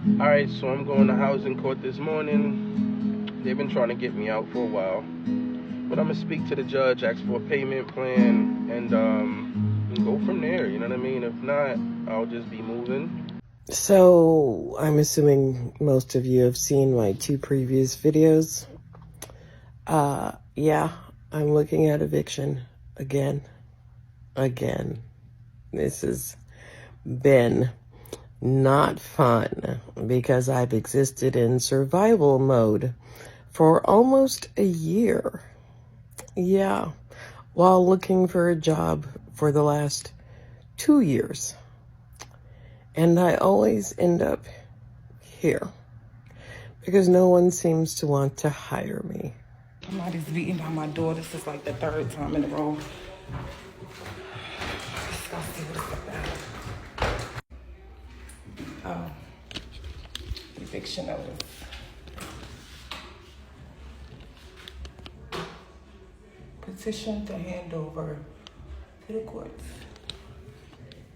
Alright, so I'm going to housing court this morning. They've been trying to get me out for a while. But I'm going to speak to the judge, ask for a payment plan, and go from there, you know what I mean? If not, I'll just be moving. So, I'm assuming most of you have seen my 2 previous videos. Yeah, I'm looking at eviction again. This has been not fun because I've existed in survival mode for almost a year. Yeah, while looking for a job for the last 2 years. And I always end up here because no one seems to want to hire me. Somebody's beating down my door. This is like the 3rd time in a row. Let's go see what it's about. Oh, eviction notice. Petition to hand over to the courts.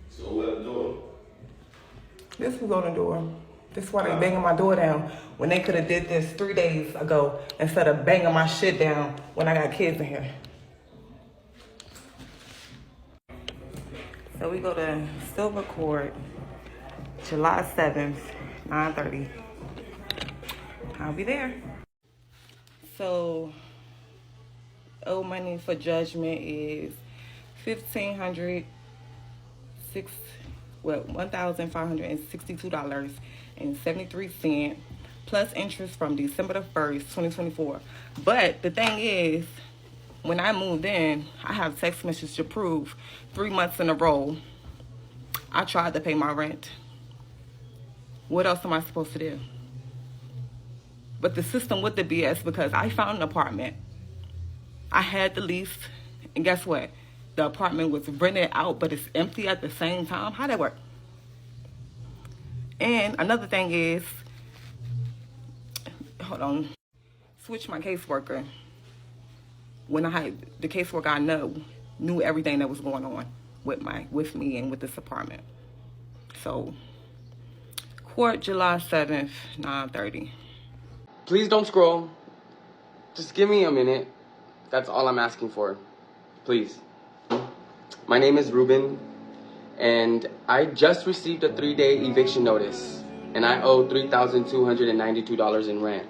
So what door? This was on the door. This is why they banging my door down when they could have did this 3 days ago instead of banging my shit down when I got kids in here. So we go to Silver Court, July 7th, 9:30. I'll be there. So, owe money for judgment is $1,562.73 plus interest from December the 1st, 2024. But the thing is, when I moved in, I have text messages to prove 3 months in a row I tried to pay my rent. What else am I supposed to do? But the system with the BS, because I found an apartment. I had the lease, and guess what? The apartment was rented out, but it's empty at the same time. How'd that work? And another thing is, hold on, switch my caseworker. When I had the caseworker I knew everything that was going on with me and with this apartment. So, court July 7th, 9:30. Please don't scroll. Just give me a minute. That's all I'm asking for. Please. My name is Ruben, and I just received a 3-day eviction notice, and I owe $3,292 in rent.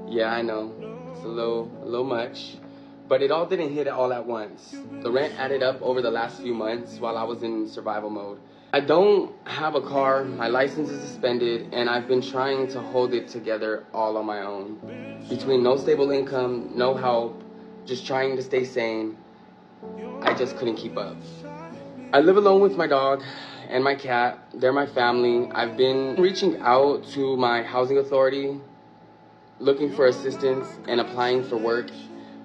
Yeah, I know. It's a little much, but it all didn't hit all at once. The rent added up over the last few months while I was in survival mode. I don't have a car, my license is suspended, and I've been trying to hold it together all on my own. Between no stable income, no help, just trying to stay sane, I just couldn't keep up. I live alone with my dog and my cat. They're my family. I've been reaching out to my housing authority, looking for assistance and applying for work.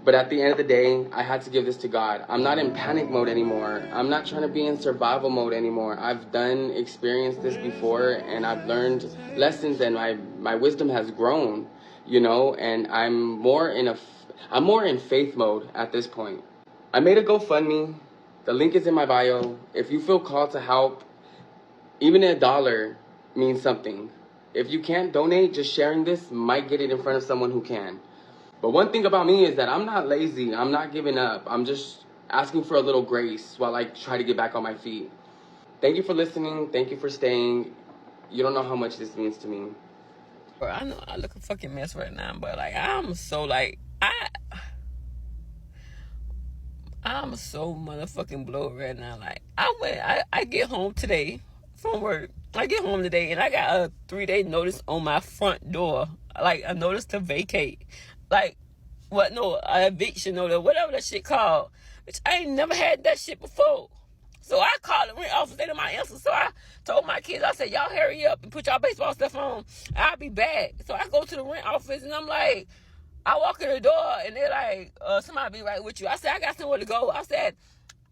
But at the end of the day, I had to give this to God. I'm not in panic mode anymore. I'm not trying to be in survival mode anymore. I've experienced this before, and I've learned lessons, and my wisdom has grown, and I'm more in faith mode at this point. I made a GoFundMe. The link is in my bio. If you feel called to help, even $1 means something. If you can't donate, just sharing this might get it in front of someone who can. But one thing about me is that I'm not lazy. I'm not giving up. I'm just asking for a little grace while I try to get back on my feet. Thank you for listening. Thank you for staying. You don't know how much this means to me. Bro, I know I look a fucking mess right now, but I'm so I'm so motherfucking blown right now. I get home today from work. I get home today and I got a 3-day notice on my front door. A notice to vacate. An eviction notice, whatever that shit called. Which I ain't never had that shit before. So I called the rent office, they didn't my answer. So I told my kids, I said, y'all hurry up and put y'all baseball stuff on. I'll be back. So I go to the rent office and I'm like, I walk in the door and they're like, somebody be right with you. I said, I got somewhere to go. I said,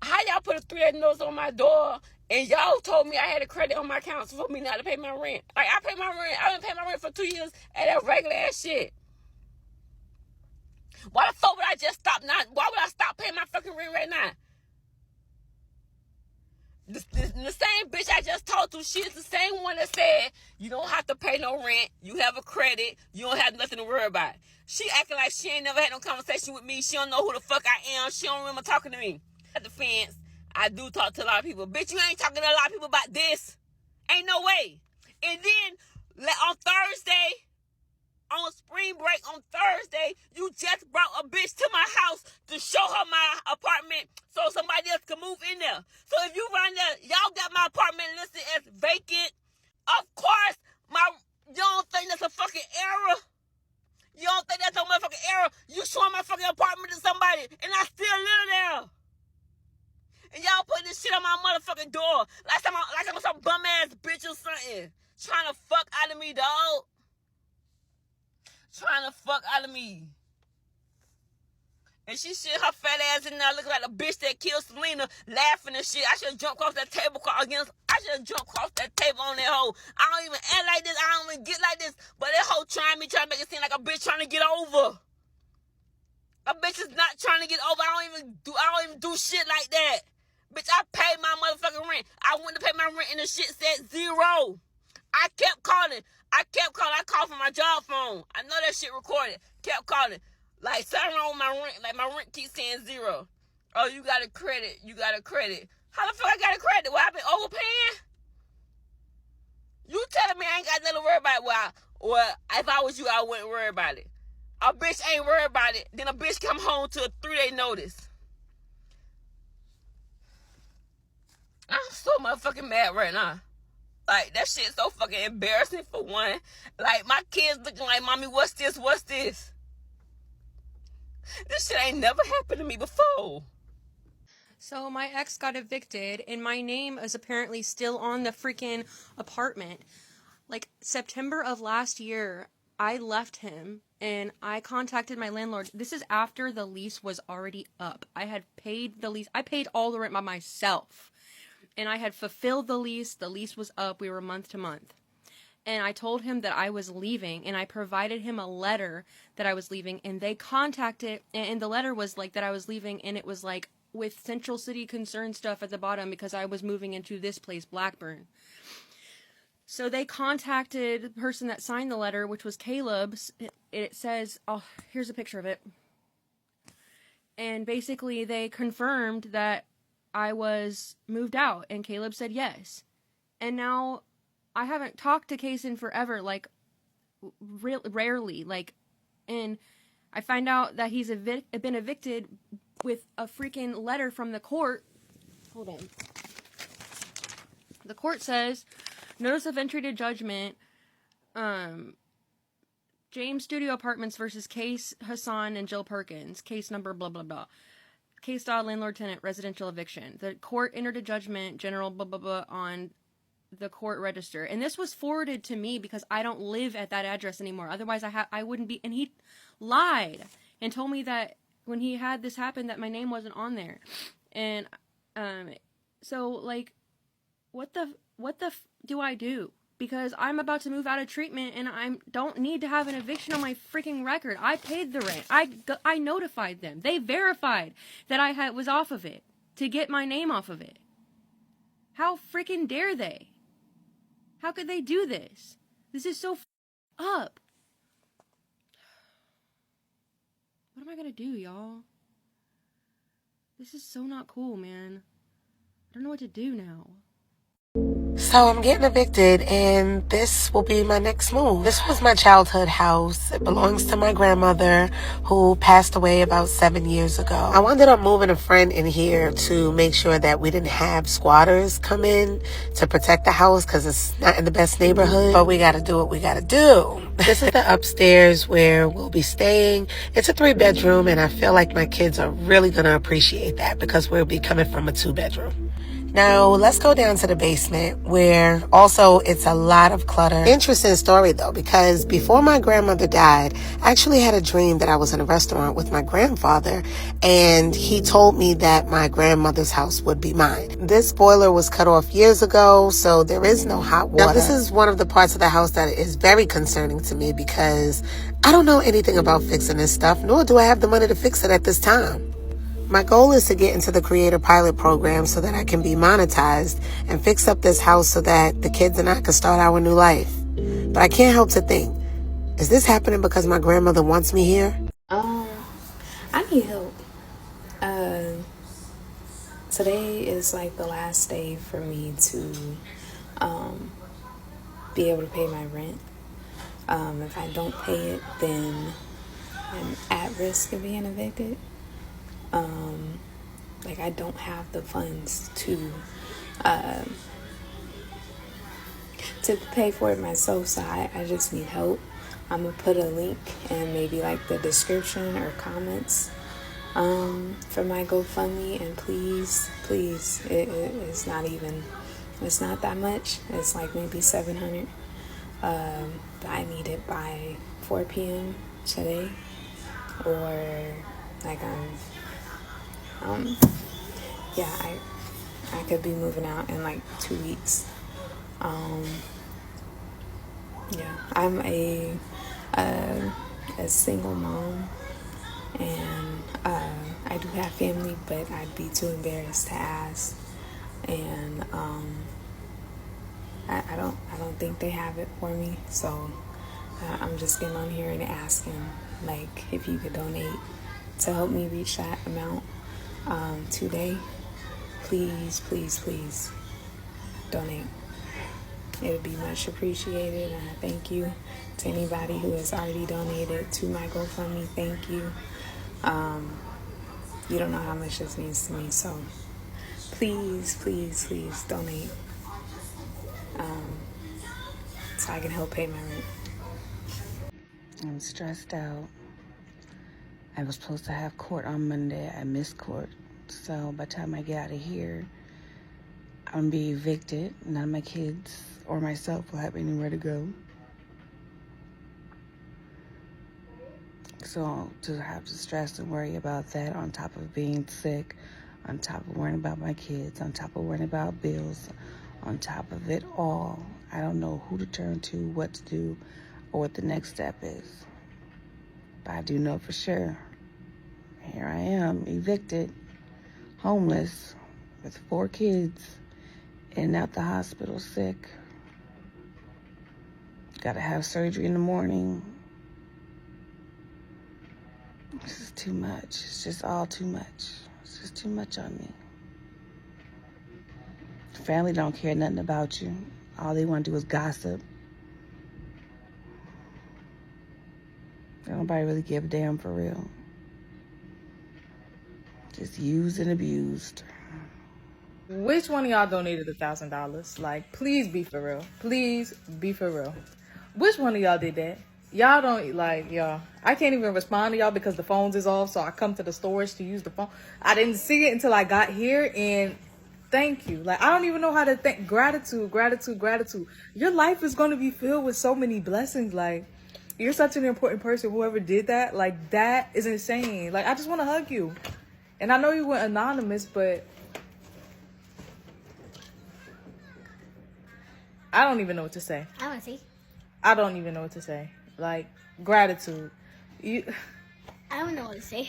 how y'all put a 3-day notice on my door and y'all told me I had a credit on my account for me not to pay my rent? I pay my rent. I didn't pay my rent for 2 years at that regular ass shit. Why the fuck would I just stop now? Why would I stop paying my fucking rent right now? the same bitch I just talked to, she is the same one that said, you don't have to pay no rent, you have a credit, you don't have nothing to worry about. She acting like she ain't never had no conversation with me. She don't know who the fuck I am. She don't remember talking to me. At the fence, I do talk to a lot of people. Bitch, you ain't talking to a lot of people about this. Ain't no way. And then, on Thursday, on spring break on Thursday, you just brought a bitch to my house to show her my apartment so somebody else can move in there. So if you run there, y'all got my apartment listed as vacant. Of course, you don't think that's a fucking error? You don't think that's a motherfucking error? You showing my fucking apartment to somebody and I still live there. And y'all put this shit on my motherfucking door. Like I'm some bum ass bitch or something. Trying to fuck out of me, dog. Trying to fuck out of me. And she shit her fat ass in there looking like a bitch that killed Selena, laughing and shit. I should have jumped across that table I should have jumped across that table on that hoe. I don't even act like this. I don't even get like this. But that hoe trying to make it seem like a bitch trying to get over. A bitch is not trying to get over. I don't even do shit like that. Bitch, I paid my motherfucking rent. I went to pay my rent and the shit said 0. I kept calling. I called from my job phone. I know that shit recorded. Kept calling. Like, something wrong with my rent. Like, my rent keeps saying 0. Oh, you got a credit. How the fuck I got a credit? Well, I been overpaying? You telling me I ain't got nothing to worry about? Well, if I was you, I wouldn't worry about it. A bitch ain't worried about it. Then a bitch come home to a 3-day notice. I'm so motherfucking mad right now. Like, that shit's so fucking embarrassing for one. Like, my kids looking like, mommy, what's this? This shit ain't never happened to me before. So my ex got evicted, and my name is apparently still on the freaking apartment. Like, September of last year, I left him, and I contacted my landlord. This is after the lease was already up. I had paid the lease. I paid all the rent by myself. And I had fulfilled the lease. The lease was up. We were month to month. And I told him that I was leaving, and I provided him a letter that I was leaving, and they contacted, and the letter was like that I was leaving, and it was like with Central City Concern stuff at the bottom because I was moving into this place, Blackburn. So they contacted the person that signed the letter, which was Caleb's. It says, oh, here's a picture of it. And basically they confirmed that I was moved out, and Caleb said yes. And now I haven't talked to Case in forever, like, rarely, like, and I find out that he's been evicted with a freaking letter from the court. Hold on. The court says, notice of entry to judgment, James Studio Apartments versus Case Hassan and Jill Perkins, case number blah, blah, blah. Case dot landlord-tenant residential eviction. The court entered a judgment, general blah, blah, blah, on the court register. And this was forwarded to me because I don't live at that address anymore. Otherwise, I wouldn't be. And he lied and told me that when he had this happen that my name wasn't on there. And so, like, what the do I do? Because I'm about to move out of treatment and I don't need to have an eviction on my freaking record. I paid the rent. I notified them. They verified that I was off of it to get my name off of it. How freaking dare they? How could they do this? This is so up. What am I gonna do, y'all? This is so not cool, man. I don't know what to do now. So I'm getting evicted, and this will be my next move. This was my childhood house. It belongs to my grandmother, who passed away about 7 years ago. I wound up moving a friend in here to make sure that we didn't have squatters come in to protect the house because it's not in the best neighborhood. But we got to do what we got to do. This is the upstairs where we'll be staying. It's a 3-bedroom, and I feel like my kids are really going to appreciate that because we'll be coming from a 2-bedroom. Now, let's go down to the basement where also it's a lot of clutter. Interesting story, though, because before my grandmother died, I actually had a dream that I was in a restaurant with my grandfather, and he told me that my grandmother's house would be mine. This boiler was cut off years ago, so there is no hot water. Now, this is one of the parts of the house that is very concerning to me because I don't know anything about fixing this stuff, nor do I have the money to fix it at this time. My goal is to get into the Creator Pilot program so that I can be monetized and fix up this house so that the kids and I can start our new life. But I can't help to think, is this happening because my grandmother wants me here? I need help. Today is like the last day for me to be able to pay my rent. If I don't pay it, then I'm at risk of being evicted. Like I don't have the funds to pay for it myself, so I just need help. I'm gonna put a link in maybe like the description or comments for my GoFundMe, and please, it's not that much. It's like maybe $700. But I need it by 4 p.m. today, or like I could be moving out in like 2 weeks. I'm a single mom, and I do have family, but I'd be too embarrassed to ask, and I don't think they have it for me, so I'm just getting on here and asking, like, if you could donate to help me reach that amount today. Please donate. It would be much appreciated, and I thank you to anybody who has already donated to my GoFundMe. Thank you. You don't know how much this means to me, so please donate so I can help pay my rent. I'm stressed out. I was supposed to have court on Monday. I missed court. So by the time I get out of here, I'm going to be evicted. None of my kids or myself will have anywhere to go. So to have to stress and worry about that on top of being sick, on top of worrying about my kids, on top of worrying about bills, on top of it all, I don't know who to turn to, what to do, or what the next step is. But I do know for sure, here I am, evicted, homeless, with 4 kids, in and out the hospital sick. Gotta have surgery in the morning. This is too much. It's just all too much. It's just too much on me. Family don't care nothing about you. All they want to do is gossip. Nobody really give a damn for real. Just used and abused. Which one of y'all donated $1,000? Like, please be for real. Please be for real. Which one of y'all did that? Y'all don't, like, y'all. I can't even respond to y'all because the phones is off, so I come to the storage to use the phone. I didn't see it until I got here, and thank you. Like, I don't even know how to thank. Gratitude. Your life is going to be filled with so many blessings. Like, you're such an important person. Whoever did that, like, that is insane. Like, I just want to hug you. And I know you went anonymous, but I don't even know what to say. I want to see. I don't even know what to say. Like, gratitude. I don't know what to say.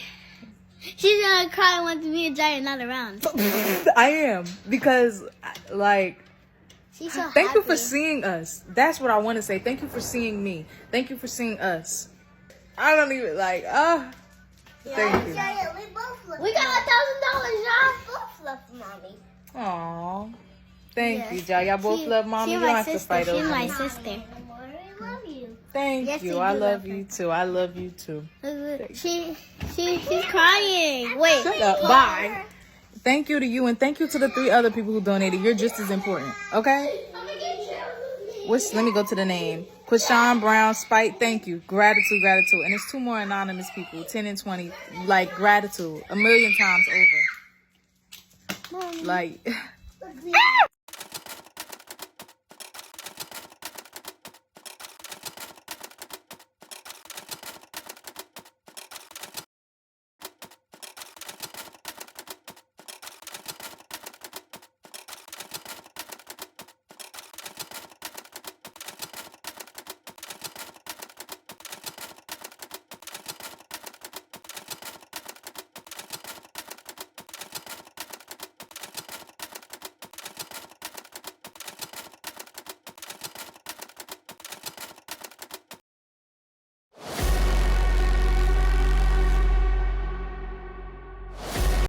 She's gonna cry when me and Jai are not around. I am, because, like, she's so thank happy. you for seeing us. That's what I want to say. Thank you for seeing me. Thank you for seeing us. I don't even, like, thank you. Jai, we got $1,000, y'all. Both love mommy. Aw. Thank you, Jai. Y'all both love mommy. You don't have to fight over me. She's my sister. I love you. Thank you. I love you too. I love you too. She's crying. Wait. Shut up. Bye. Thank you to you, and thank you to the 3 other people who donated. You're just as important. Okay? Let me go to the name. Quashawn Brown, Spite, thank you. Gratitude. And it's 2 more anonymous people, 10 and 20. Like, gratitude. 1,000,000 times over. Like...